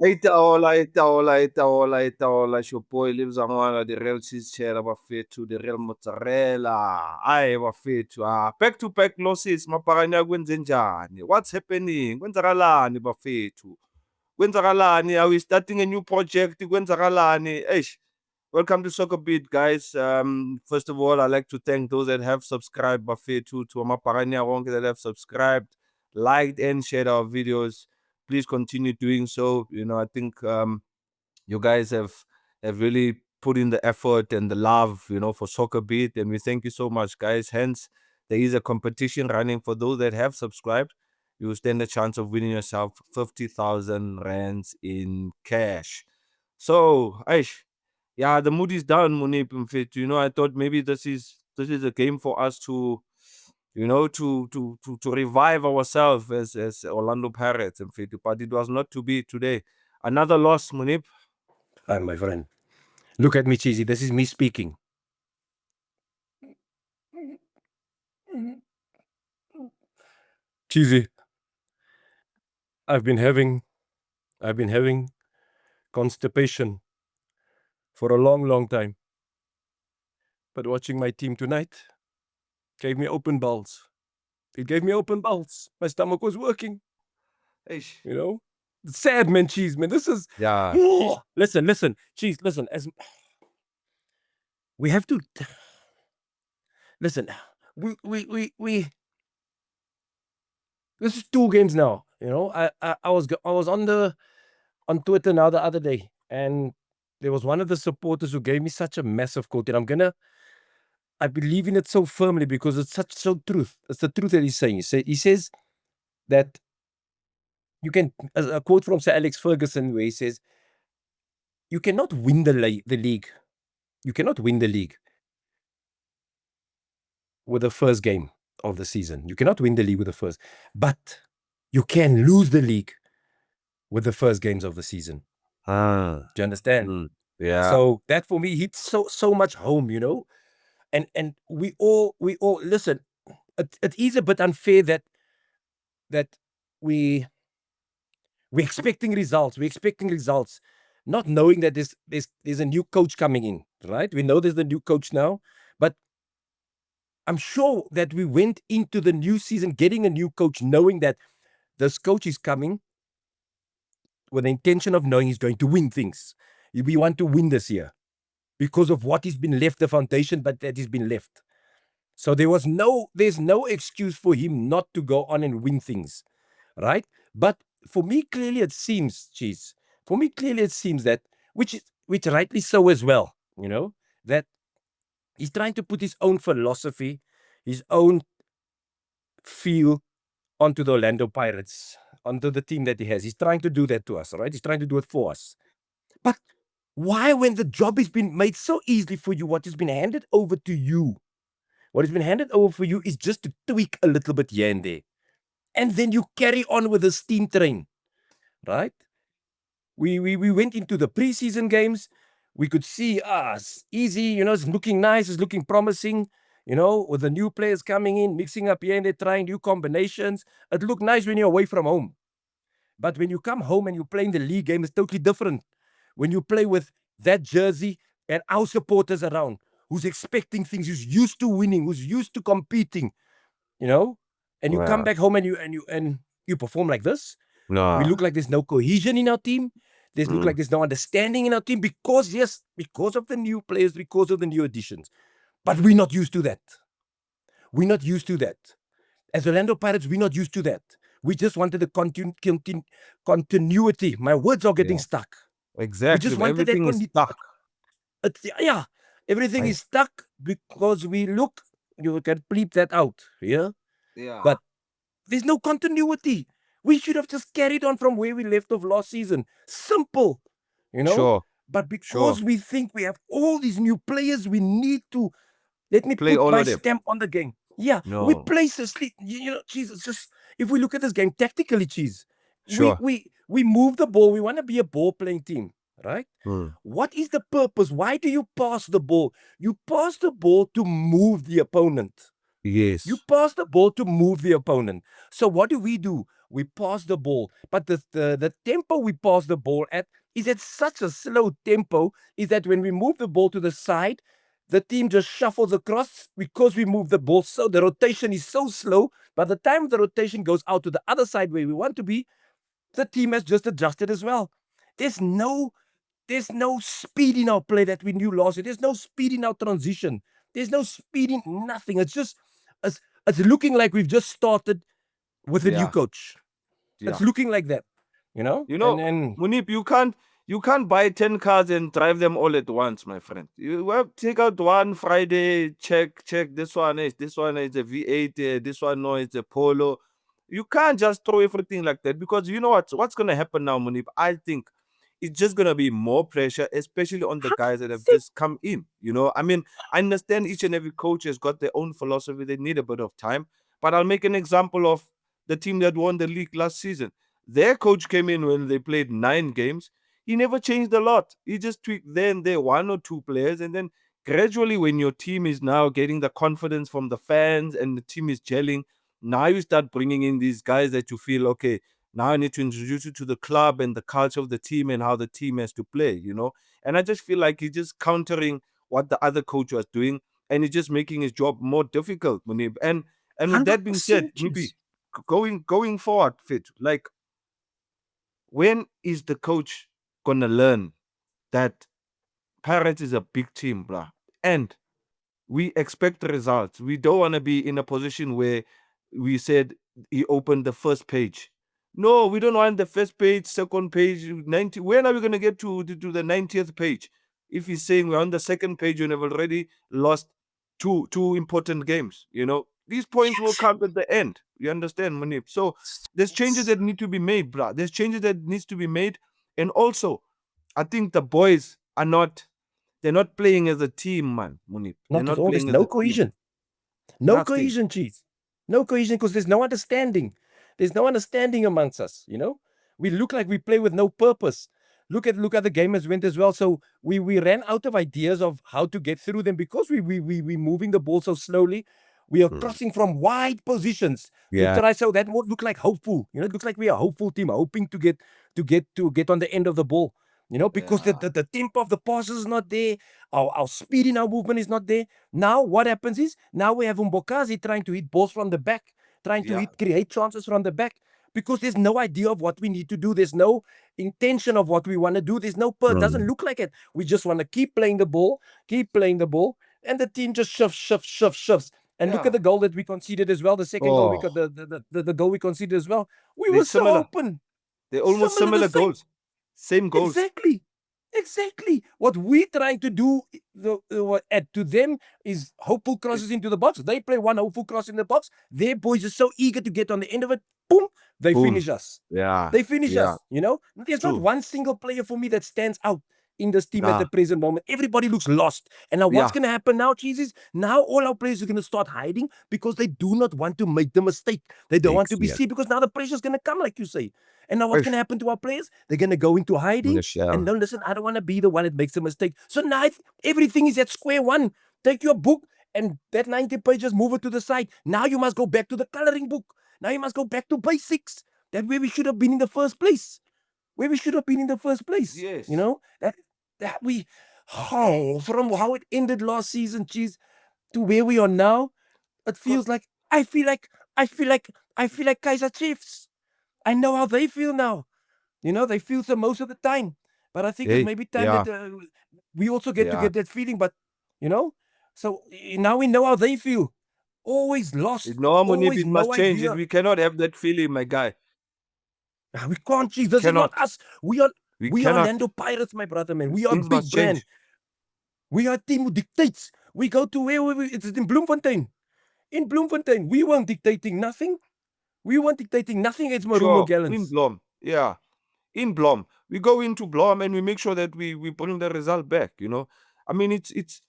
Itaola. It's your boy lives on the real cheese cheddar bafethu, the real mozzarella. Aye bafethu. Back to back losses. Maparanya kwenze njani? What's happening? Kwenzakalani bafethu? Kwenzakalani? Are we starting a new project? Kwenzakalani? Eish. Welcome to SoccerBeat, guys. First of all, I'd like to thank those that have subscribed, bafethu, to Maparanya wonke that have subscribed, liked, and shared our videos. Please continue doing so. I think you guys have really put in the effort and the love, for SoccerBeat, and we thank you so much, guys. Hence, there is a competition running for those that have subscribed. You stand a chance of winning yourself 50,000 rands in cash. So, Aish, yeah, the mood is down, Moeneeb. Mfethu. I thought maybe this is a game for us to, to revive ourselves as Orlando Pirates, Mfethu. But it was not to be today. Another loss, Moeneeb. Hi, my friend. Look at me, Cheesy. This is me speaking. Cheesy. I've been having constipation for a long, long time. But watching my team tonight gave me open bowels. It gave me open bowels. My stomach was working. Eish. It's sad, man, Cheese, man. This is Yeah. Listen, Cheese, listen. As we have to listen. We this is 2 games now. I was on Twitter now the other day, and there was one of the supporters who gave me such a massive quote, and I believe in it so firmly because it's so truth. It's the truth that he's saying. He says that you can, as a quote from Sir Alex Ferguson, where he says, you cannot win the league. You cannot win the league with the first game of the season. You cannot win the league with the first, but you can lose the league with the first games of the season. Do you understand? Yeah. So that for me hits so much home, and we all listen. It is a bit unfair that we're expecting results. We're expecting results, not knowing that there's a new coach coming in, right? We know there's the new coach now, but I'm sure that we went into the new season getting a new coach, knowing that this coach is coming with the intention of knowing he's going to win things. We want to win this year because of what has been left, the foundation, but that has been left. So there's no excuse for him not to go on and win things, right? But for me, clearly it seems, Cheese. For me, clearly it seems that, which rightly so as well, that he's trying to put his own philosophy, his own feel onto the Orlando Pirates, onto the team that he has. He's trying to do that to us, right? He's trying to do it for us. But why, when the job has been made so easily for you, what has been handed over to you, what has been handed over for you is just to tweak a little bit here and there. And then you carry on with the steam train, right? We went into the preseason games. We could see, it's easy, it's looking nice, it's looking promising, with the new players coming in, mixing up here and there, trying new combinations. It looked nice when you're away from home. But when you come home and you play in the league game, it's totally different. When you play with that jersey and our supporters around, who's expecting things, who's used to winning, who's used to competing, and you come back home and you perform like this. No. We look like there's no cohesion in our team. Look like there's no understanding in our team because of the new players, because of the new additions. But we're not used to that. We're not used to that. As Orlando Pirates, we're not used to that. We just wanted the continuity. My words are getting stuck. Exactly. We just wanted everything is stuck. Everything is stuck because you can bleep that out, yeah? Yeah. But there's no continuity. We should have just carried on from where we left off last season. Simple, Sure. But because we think we have all these new players, we need to let me Play put all my of them. stamp on the game. Yeah, we play Cheese. It's just if we look at this game tactically, Cheese. Sure. We move the ball. We want to be a ball playing team, right? What is the purpose? Why do you pass the ball? You pass the ball to move the opponent. Yes. You pass the ball to move the opponent. So what do? we pass the ball, but the tempo we pass the ball at is at such a slow tempo, is that when we move the ball to the side, the team just shuffles across because we move the ball. So the rotation is so slow. By the time the rotation goes out to the other side where we want to be, the team has just adjusted as well. There's no speed in our play that we knew last year. There's no speed in our transition. There's no speed in nothing. It's just it's looking like we've just started with a new Yeah, coach. yeah. It's looking like that, you know. You know, Moeneeb, you can't buy 10 cars and drive them all at once, my friend. You have to take out one Friday, check this one is a V8, this one no, it's a Polo. You can't just throw everything like that, because you know what's gonna happen now, Moeneeb. I think it's just gonna be more pressure, especially on the guys that have 100%. just come in. You know, I mean, I understand each and every coach has got their own philosophy. They need a bit of time. But I'll make an example of the team that won the league last season. Their coach came in when they played 9 games. He never changed a lot. He just tweaked there and there, one or two players. And then gradually, when your team is now getting the confidence from the fans and the team is gelling, now you start bringing in these guys that you feel, okay, now I need to introduce you to the club and the culture of the team and how the team has to play, you know? And I just feel like he's just countering what the other coach was doing, and he's just making his job more difficult, Moeneeb. And with that being said, 100%. maybe going forward, Fit, like, when is the coach gonna learn that Pirates is a big team, bruh? And we expect results. We don't want to be in a position where we said he opened the first page. No, we don't want the first page, second page, 90. When are we going to get to the 90th page? If he's saying we're on the second page and have already lost two important games, you know, these points will come at the end. You understand, Moeneeb? So there's changes that need to be made, bruh. There's changes that needs to be made. And also, I think the boys are not, they're not playing as a team, man, Moeneeb. They're Not at not all. There's playing as no a team. cohesion. No Nothing. cohesion, Cheese. No cohesion because there's no understanding. There's no understanding amongst us, you know? We look like we play with no purpose. Look at the game has went as well. So we ran out of ideas of how to get through them because we moving the ball so slowly. We are crossing from wide positions to Yeah. try, so that would look like hopeful. You know, it looks like we are a hopeful team, hoping to get on the end of the ball. You know, because Yeah. the tempo of the passes is not there. Our speed in our movement is not there. Now, what happens is, now we have Umbokazi trying to hit balls from the back, trying to Yeah. create chances from the back, because there's no idea of what we need to do. There's no intention of what we want to do. There's no, doesn't look like it. We just want to keep playing the ball, and the team just shifts. And look Yeah. at the goal that we conceded as well. The second goal we Oh, got, the goal we conceded as well. We they're were so similar. open. They're almost Similar, the similar same. goals. Same goals. Exactly. Exactly. What we're trying to do to them is hopeful crosses into the box. They play one hopeful cross in the box. Their boys are so eager to get on the end of it. Boom. They Boom. finish us. Yeah. They finish Yeah. us. You know, there's not True. one single player for me that stands out in this team at Nah. the present moment. Everybody looks lost. And now what's Yeah. going to happen now, Cheese, is now all our players are going to start hiding because they do not want to make the mistake. They don't want to be seen because now the pressure is going to come, like you say. And now what's going to happen to our players? They're going to go into hiding. And no, listen, I don't want to be the one that makes a mistake. So now everything is at square one. Take your book and that 90 pages, move it to the side. Now you must go back to the coloring book. Now you must go back to basics. That where we should have been in the first place. Yes. You know, that we, from how it ended last season, Cheese, to where we are now, it feels like I feel like Kaizer Chiefs. I know how they feel now. You know, they feel so most of the time. But I think it's Hey. maybe time Yeah. that we also get to Yeah. get that feeling. But you know, so now we know how they feel. Always lost. No, Moeneeb, Always it must no change. idea. We cannot have that feeling, my guy. We can't, Chief. This is not Cannot. us. We are We cannot. Orlando Pirates, my brother, man. We are a Things big must brand. change. We are a team who dictates. We go to where it's in Bloemfontein. In Bloemfontein, we weren't dictating nothing. We weren't dictating nothing against Marumo Sure. In Gallants. Blom. Yeah. In Blom. We go into Blom and we make sure that we bring the result back, you know. I mean, it's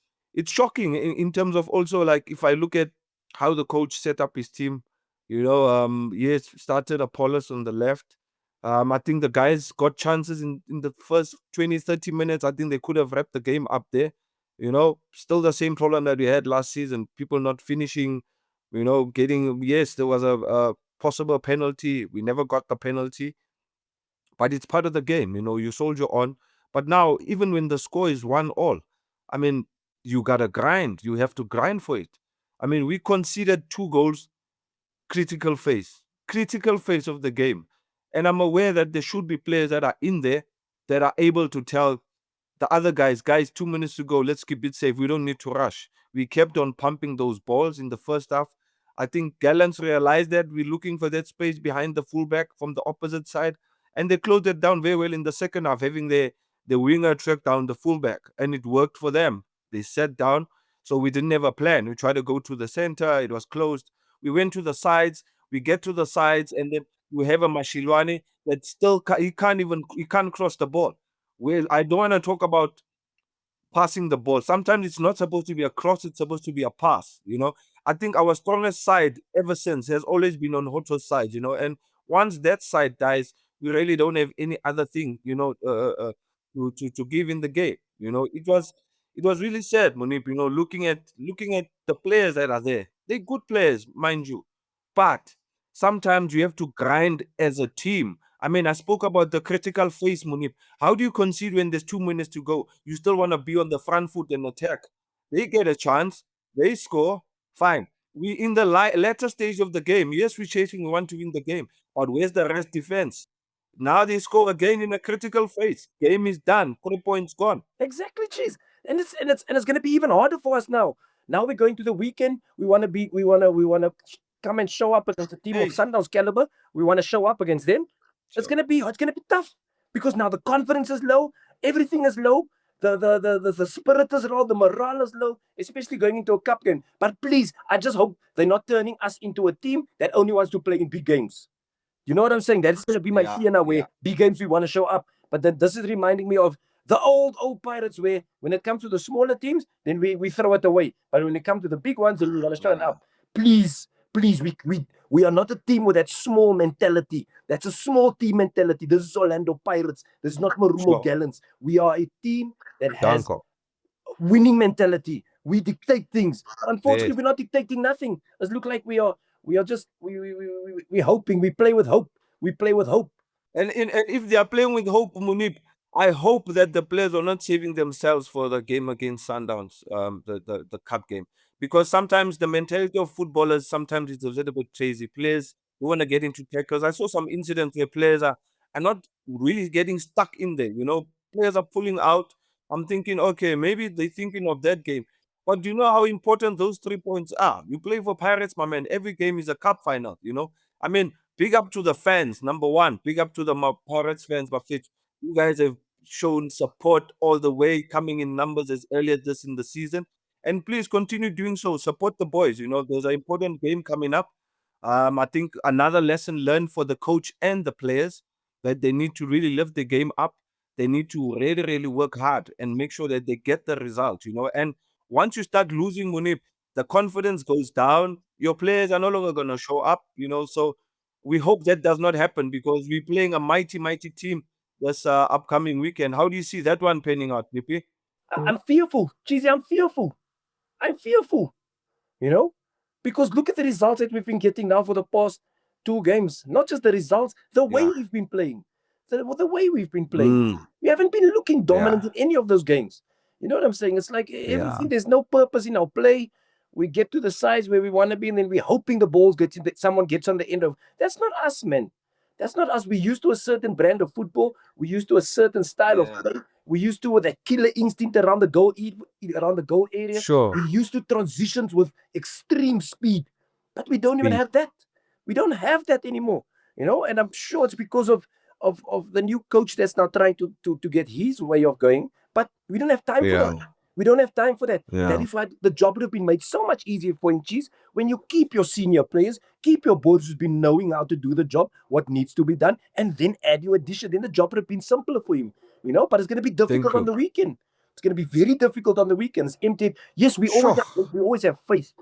shocking in terms of also, like, if I look at how the coach set up his team, you know, yes, started Apollos on the left. I think the guys got chances in the first 20, 30 minutes. I think they could have wrapped the game up there. You know, still the same problem that we had last season. People not finishing, you know, getting, yes, there was a possible penalty. We never got the penalty, but it's part of the game. You soldier on. But now, even when the score is 1-1, I mean, you gotta grind. You have to grind for it. I mean, we conceded 2 goals, critical phase of the game. And I'm aware that there should be players that are in there that are able to tell the other guys, 2 minutes to go, let's keep it safe. We don't need to rush. We kept on pumping those balls in the first half. I think Gallants realized that we're looking for that space behind the fullback from the opposite side, and they closed it down very well in the second half, having the winger track down the fullback, and it worked for them. They sat down, so we didn't have a plan. We tried to go to the center, it was closed. We went to the sides, we get to the sides, and then we have a Mashilwane that still he can't cross the ball. Well, I don't want to talk about passing the ball. Sometimes it's not supposed to be a cross, it's supposed to be a pass. I think our strongest side ever since has always been on Hoto's side. And once that side dies, we really don't have any other thing, to give in the game. It was really sad, Moeneeb, looking at the players that are there. They're good players, mind you. But sometimes you have to grind as a team. I mean, I spoke about the critical phase, Moeneeb. How do you concede when there's 2 minutes to go? You still want to be on the front foot and attack. They get a chance, they score, fine. We in the latter stage of the game. Yes, we're chasing, we want to win the game, but where's the rest defense? Now they score again in a critical phase. Game is done. 3 points gone. Exactly, Cheez. And it's going to be even harder for us now. Now we're going to the weekend. We want to come and show up against a team of Hey, Sundowns caliber. We want to show up against them. It's sure. gonna be tough because now the confidence is low, everything is low, the spirit is low, the morale is low, especially going into a cup game. But please, I just hope they're not turning us into a team that only wants to play in big games. You know what I'm saying? That's gonna be my Yeah, fear now, yeah, where big games we want to show up. But then this is reminding me of the old Pirates, where when it comes to the smaller teams, then we throw it away. But when it comes to the big ones, then we want to show it yeah. up. Please, please, we are not a team with that small mentality. That's a small team mentality. This is Orlando Pirates. This is not Marumo Sure. Gallants. We are a team that has Danko. winning mentality. We dictate things. Yes. Unfortunately, we're not dictating nothing. It look like we are just we're hoping. We play with hope. We play with hope. And if they are playing with hope, Munib, I hope that the players are not saving themselves for the game against Sundowns, the cup game, because sometimes the mentality of footballers sometimes is a little bit crazy. Players who want to get into tackles. I saw some incidents where players are not really getting stuck in there. Players are pulling out. I'm thinking, okay, maybe they're thinking of that game. But do you know how important those 3 points are? You play for Pirates, my man. Every game is a cup final. I mean, big up to the fans, number one. Big up to the Pirates fans, but you guys have shown support all the way, coming in numbers as early as this in the season. And please continue doing so. Support the boys. There's an important game coming up. I think another lesson learned for the coach and the players, that they need to really lift the game up. They need to really, really work hard and make sure that they get the result. And once you start losing, Munib, the confidence goes down. Your players are no longer going to show up. So we hope that does not happen, because we're playing a mighty, mighty team this upcoming weekend. How do you see that one panning out, Nippy? I'm fearful, Cheesy. I'm fearful. I'm fearful. You know, because look at the results that we've been getting now for the past 2 games. Not just the results, the way Yeah. we've been playing. The way we've been playing. Mm. We haven't been looking dominant Yeah. in any of those games. You know what I'm saying? It's like Yeah. everything, there's no purpose in our play. We get to the size where we want to be, and then we're hoping the balls get in someone gets on the end of. That's not us, man. That's not us. We used to a certain brand of football. We used to a certain style of Yeah. play. We used to with that killer instinct around the around the goal area. Sure. We used to transitions with extreme speed, but we don't even Beat. have that. We don't have that anymore. And I'm sure it's because of the new coach that's now trying to get his way of going. But we don't have time for Yeah. that. We don't have time for that. That Yeah. is why the job would have been made so much easier for him, Cheese, when you keep your senior players, keep your boys who's been knowing how to do the job, what needs to be done, and then add your addition. Then the job would have been simpler for him. But it's going to be difficult Thank on you. the weekend. It's going to be very difficult on the weekends. Empty. Yes, Sure. we always have faith.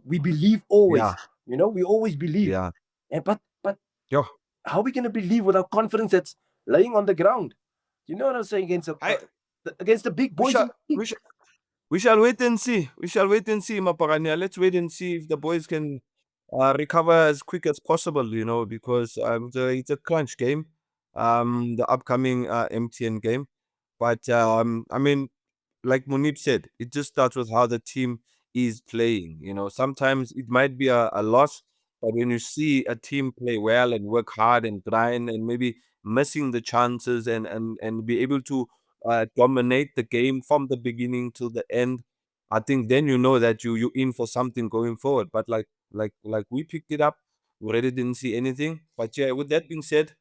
We believe always. Yeah. We always believe. Yeah. And but Yeah. how are we going to believe without confidence that's laying on the ground? You know what I'm saying? I Against the big we boys in shall the we league. shall we shall wait and see. We shall wait and see, Maparania. Let's wait and see if the boys can recover as quick as possible, because it's a crunch game, the upcoming MTN game. But I mean, like Moeneeb said, it just starts with how the team is playing. Sometimes it might be a loss, but when you see a team play well and work hard and grind and maybe missing the chances and be able to dominate the game from the beginning to the end, I think then you know that you're in for something going forward. But like we picked it up, we really didn't see anything. But yeah, with that being said,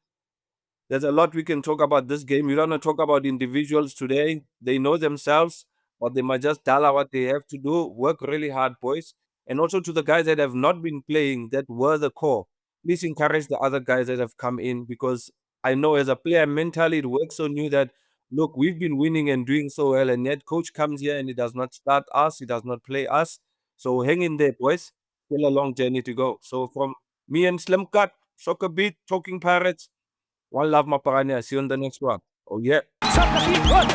there's a lot we can talk about this game. We don't want to talk about individuals today. They know themselves, but they might just tell what they have to do. Work really hard, boys. And also to the guys that have not been playing, that were the core. Please encourage the other guys that have come in, because I know as a player mentally it works on you that look, we've been winning and doing so well, and yet coach comes here and he does not start us, he does not play us. So hang in there, boys. Still a long journey to go. So from me and Slim Cut, Soccer Beat, Talking Pirates. One love, Maparania. See you on the next one. Oh, yeah. SoccerBeat, what?